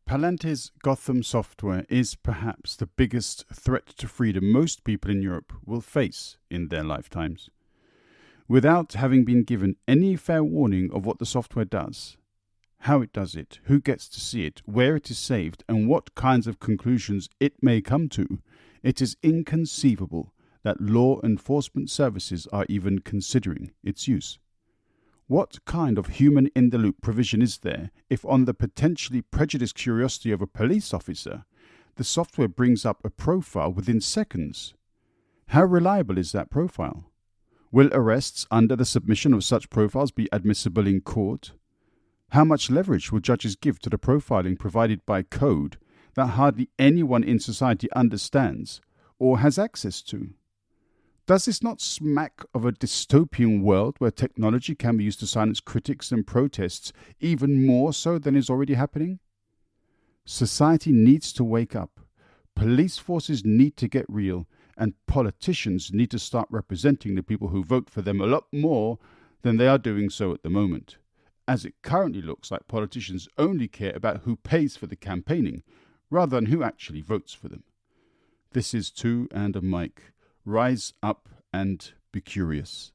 Palantir's Gotham software is perhaps the biggest threat to freedom most people in Europe will face in their lifetimes. Without having been given any fair warning of what the software does, how it does it, who gets to see it, where it is saved, and what kinds of conclusions it may come to, it is inconceivable that law enforcement services are even considering its use. What kind of human-in-the-loop provision is there if, on the potentially prejudiced curiosity of a police officer, the software brings up a profile within seconds? How reliable is that profile? Will arrests under the submission of such profiles be admissible in court? How much leverage will judges give to the profiling provided by code that hardly anyone in society understands or has access to? Does this not smack of a dystopian world where technology can be used to silence critics and protests even more so than is already happening? Society needs to wake up. Police forces need to get real, and politicians need to start representing the people who vote for them a lot more than they are doing so at the moment, as it currently looks like politicians only care about who pays for the campaigning rather than who actually votes for them. This is TwoandaMic. Rise up and be curious.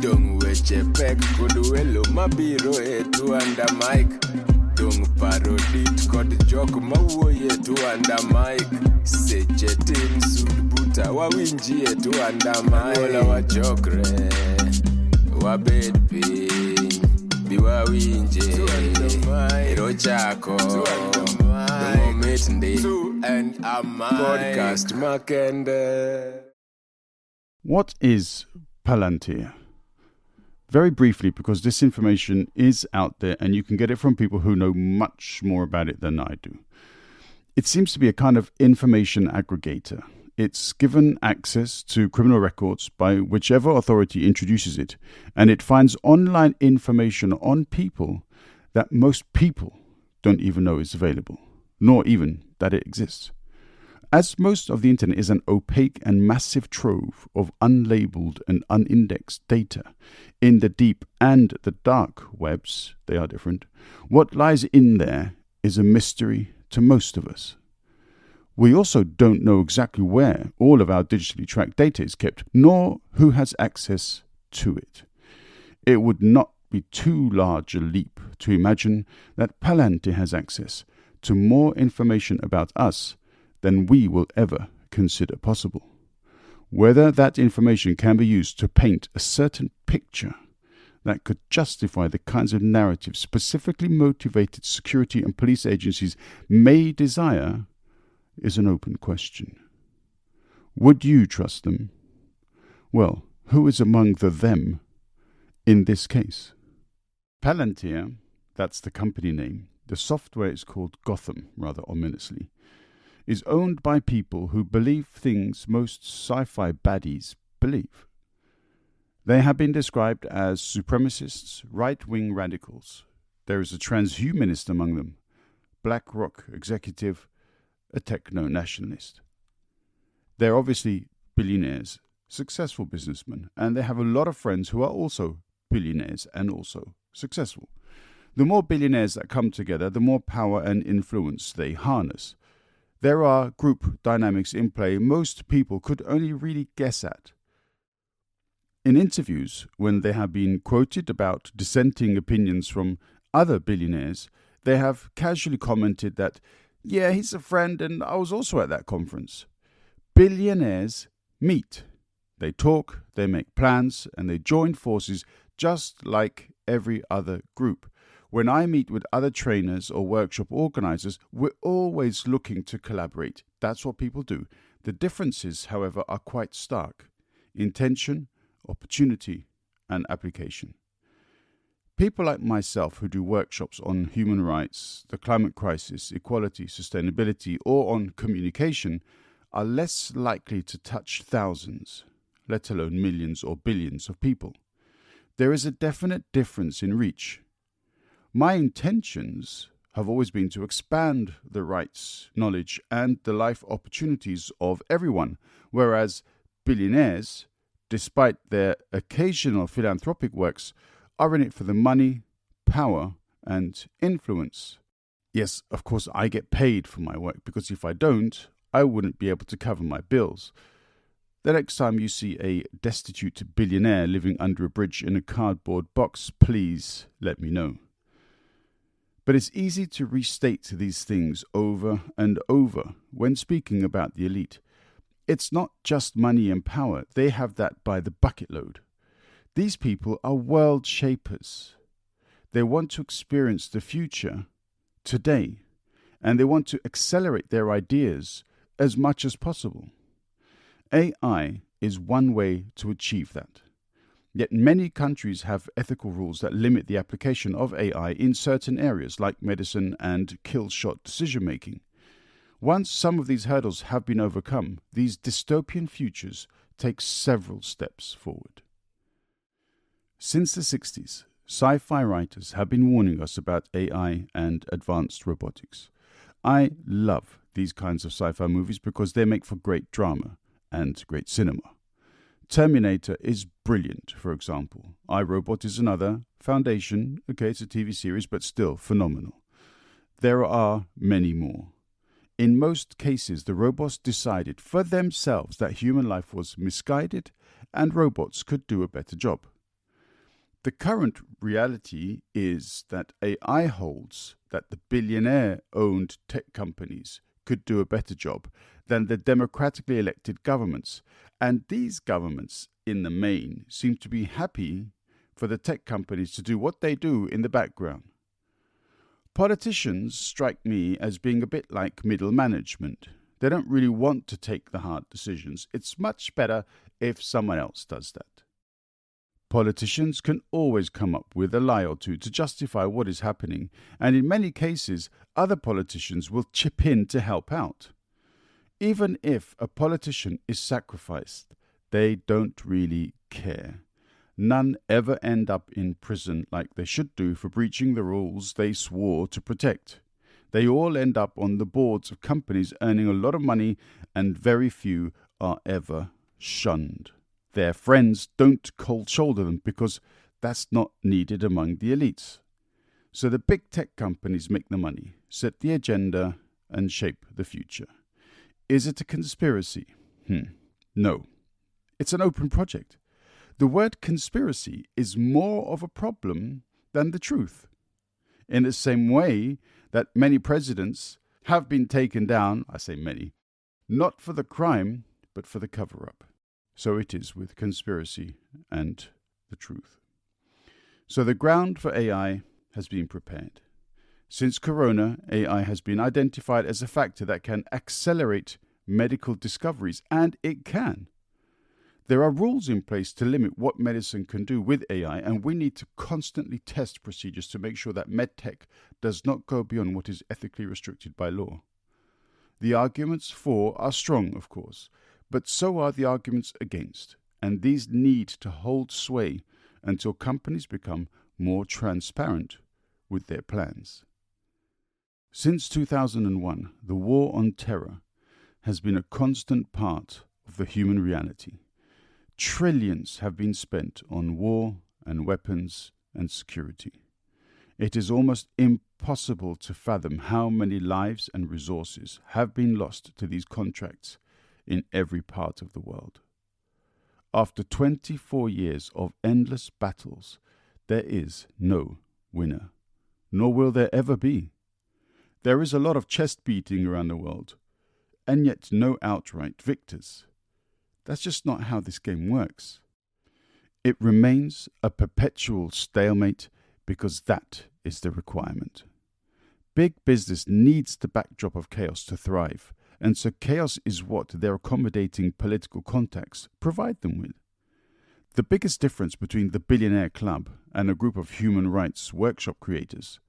Dung weche pek kod welo mabiro e TwoandaMic. Dung parodit kod jok mawuoye TwoandaMic. Seche tin sud buta wawinji e TwoandaMic. Wala wachokre wabed piny biwawinje ero chako dongomit ndi podcast makende. What is Palantir? Very briefly, because this information is out there and you can get it from people who know much more about it than I do. It seems to be a kind of information aggregator. It's given access to criminal records by whichever authority introduces it, and it finds online information on people that most people don't even know is available, nor even that it exists. As most of the internet is an opaque and massive trove of unlabeled and unindexed data in the deep and the dark webs, they are different, what lies in there is a mystery to most of us. We also don't know exactly where all of our digitally tracked data is kept, nor who has access to it. It would not be too large a leap to imagine that Palantir has access to more information about us than we will ever consider possible. Whether that information can be used to paint a certain picture that could justify the kinds of narratives specifically motivated security and police agencies may desire is an open question. Would you trust them? Well, who is among the them in this case? Palantir, that's the company name, the software is called Gotham, rather ominously, is owned by people who believe things most sci-fi baddies believe. They have been described as supremacists, right-wing radicals. There is a transhumanist among them, BlackRock executive, a techno-nationalist. They're obviously billionaires, successful businessmen, and they have a lot of friends who are also billionaires and also successful. The more billionaires that come together, the more power and influence they harness. There are group dynamics in play most people could only really guess at. In interviews, when they have been quoted about dissenting opinions from other billionaires, they have casually commented that, yeah, he's a friend and I was also at that conference. Billionaires meet. They talk, they make plans, and they join forces just like every other group. When I meet with other trainers or workshop organizers, we're always looking to collaborate. That's what people do. The differences, however, are quite stark. Intention, opportunity, and application. People like myself who do workshops on human rights, the climate crisis, equality, sustainability, or on communication are less likely to touch thousands, let alone millions or billions of people. There is a definite difference in reach. My intentions have always been to expand the rights, knowledge, and the life opportunities of everyone, whereas billionaires, despite their occasional philanthropic works, are in it for the money, power, and influence. Yes, of course, I get paid for my work, because if I don't, I wouldn't be able to cover my bills. The next time you see a destitute billionaire living under a bridge in a cardboard box, please let me know. But it's easy to restate these things over and over when speaking about the elite. It's not just money and power. They have that by the bucket load. These people are world shapers. They want to experience the future today, and they want to accelerate their ideas as much as possible. AI is one way to achieve that. Yet many countries have ethical rules that limit the application of AI in certain areas like medicine and kill-shot decision-making. Once some of these hurdles have been overcome, these dystopian futures take several steps forward. Since the 60s, sci-fi writers have been warning us about AI and advanced robotics. I love these kinds of sci-fi movies because they make for great drama and great cinema. Terminator is brilliant, for example. iRobot is another. Foundation, okay, it's a TV series, but still phenomenal. There are many more. In most cases, the robots decided for themselves that human life was misguided and robots could do a better job. The current reality is that AI holds that the billionaire-owned tech companies could do a better job than the democratically elected governments, and these governments, in the main, seem to be happy for the tech companies to do what they do in the background. Politicians strike me as being a bit like middle management. They don't really want to take the hard decisions. It's much better if someone else does that. Politicians can always come up with a lie or two to justify what is happening, and in many cases, other politicians will chip in to help out. Even if a politician is sacrificed, they don't really care. None ever end up in prison like they should do for breaching the rules they swore to protect. They all end up on the boards of companies earning a lot of money, and very few are ever shunned. Their friends don't cold shoulder them because that's not needed among the elites. So the big tech companies make the money, set the agenda, and shape the future. Is it a conspiracy? No. It's an open project. The word conspiracy is more of a problem than the truth. In the same way that many presidents have been taken down, I say many, not for the crime, but for the cover-up. So it is with conspiracy and the truth. So the ground for AI has been prepared. Since Corona, AI has been identified as a factor that can accelerate medical discoveries, and it can. There are rules in place to limit what medicine can do with AI, and we need to constantly test procedures to make sure that medtech does not go beyond what is ethically restricted by law. The arguments for are strong, of course, but so are the arguments against, and these need to hold sway until companies become more transparent with their plans. Since 2001, the war on terror has been a constant part of the human reality. Trillions have been spent on war and weapons and security. It is almost impossible to fathom how many lives and resources have been lost to these contracts in every part of the world. After 24 years of endless battles, there is no winner, nor will there ever be. There is a lot of chest beating around the world, and yet no outright victors. That's just not how this game works. It remains a perpetual stalemate because that is the requirement. Big business needs the backdrop of chaos to thrive, and so chaos is what their accommodating political contacts provide them with. The biggest difference between the billionaire club and a group of human rights workshop creators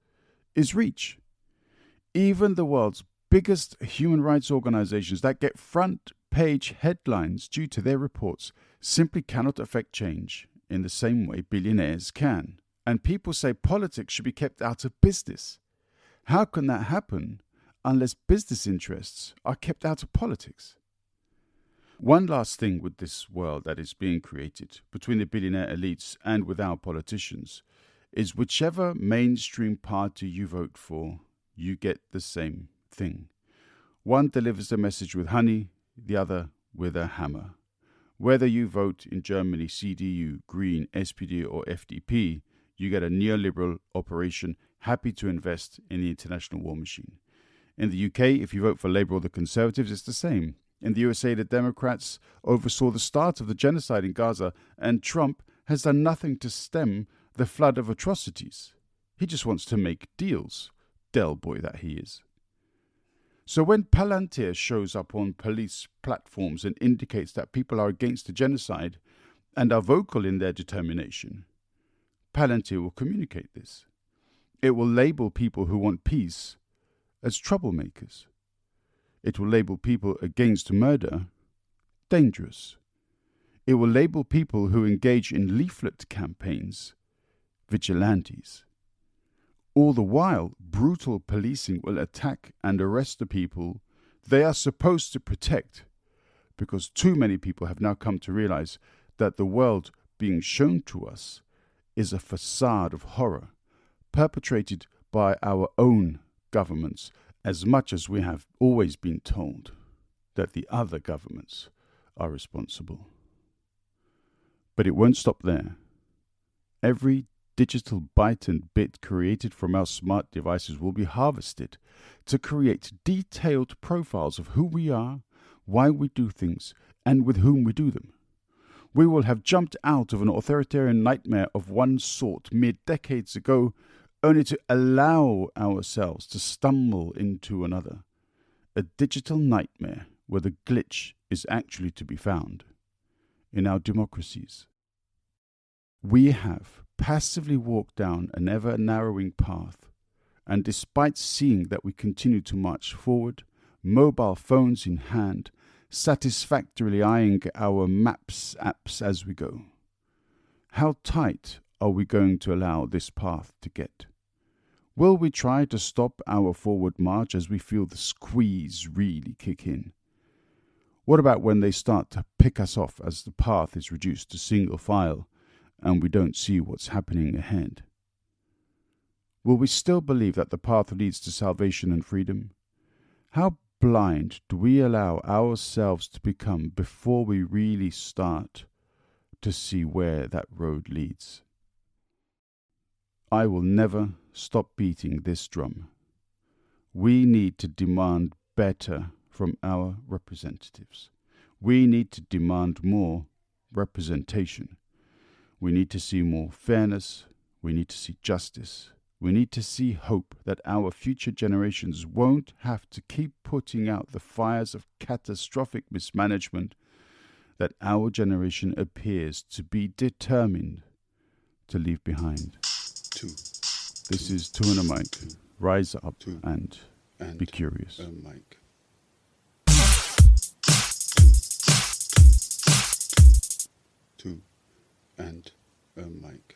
is reach. Even the world's biggest human rights organizations that get front-page headlines due to their reports simply cannot affect change in the same way billionaires can. And people say politics should be kept out of business. How can that happen unless business interests are kept out of politics? One last thing with this world that is being created between the billionaire elites and with our politicians is whichever mainstream party you vote for, you get the same thing. One delivers the message with honey, the other with a hammer. Whether you vote in Germany CDU, Green, SPD or FDP, you get a neoliberal operation happy to invest in the international war machine. In the UK, if you vote for Labour or the Conservatives, it's the same. In the USA, the Democrats oversaw the start of the genocide in Gaza, and Trump has done nothing to stem the flood of atrocities. He just wants to make deals, Del boy that he is. So when Palantir shows up on police platforms and indicates that people are against the genocide and are vocal in their determination, Palantir will communicate this. It will label people who want peace as troublemakers. It will label people against murder dangerous. It will label people who engage in leaflet campaigns vigilantes. All the while, brutal policing will attack and arrest the people they are supposed to protect, because too many people have now come to realize that the world being shown to us is a facade of horror perpetrated by our own governments, as much as we have always been told that the other governments are responsible. But it won't stop there. Every digital byte and bit created from our smart devices will be harvested to create detailed profiles of who we are, why we do things, and with whom we do them. We will have jumped out of an authoritarian nightmare of one sort mere decades ago, only to allow ourselves to stumble into another, a digital nightmare where the glitch is actually to be found in our democracies. We have passively walked down an ever-narrowing path, and despite seeing that we continue to march forward, mobile phones in hand, satisfactorily eyeing our maps apps as we go. How tight are we going to allow this path to get? Will we try to stop our forward march as we feel the squeeze really kick in? What about when they start to pick us off as the path is reduced to single file and we don't see what's happening ahead? Will we still believe that the path leads to salvation and freedom? How blind do we allow ourselves to become before we really start to see where that road leads? I will never stop beating this drum. We need to demand better from our representatives. We need to demand more representation. We need to see more fairness. We need to see justice. We need to see hope that our future generations won't have to keep putting out the fires of catastrophic mismanagement that our generation appears to be determined to leave behind. This is TwoandaMic. Rise up and be curious. Mike. Two and a mic.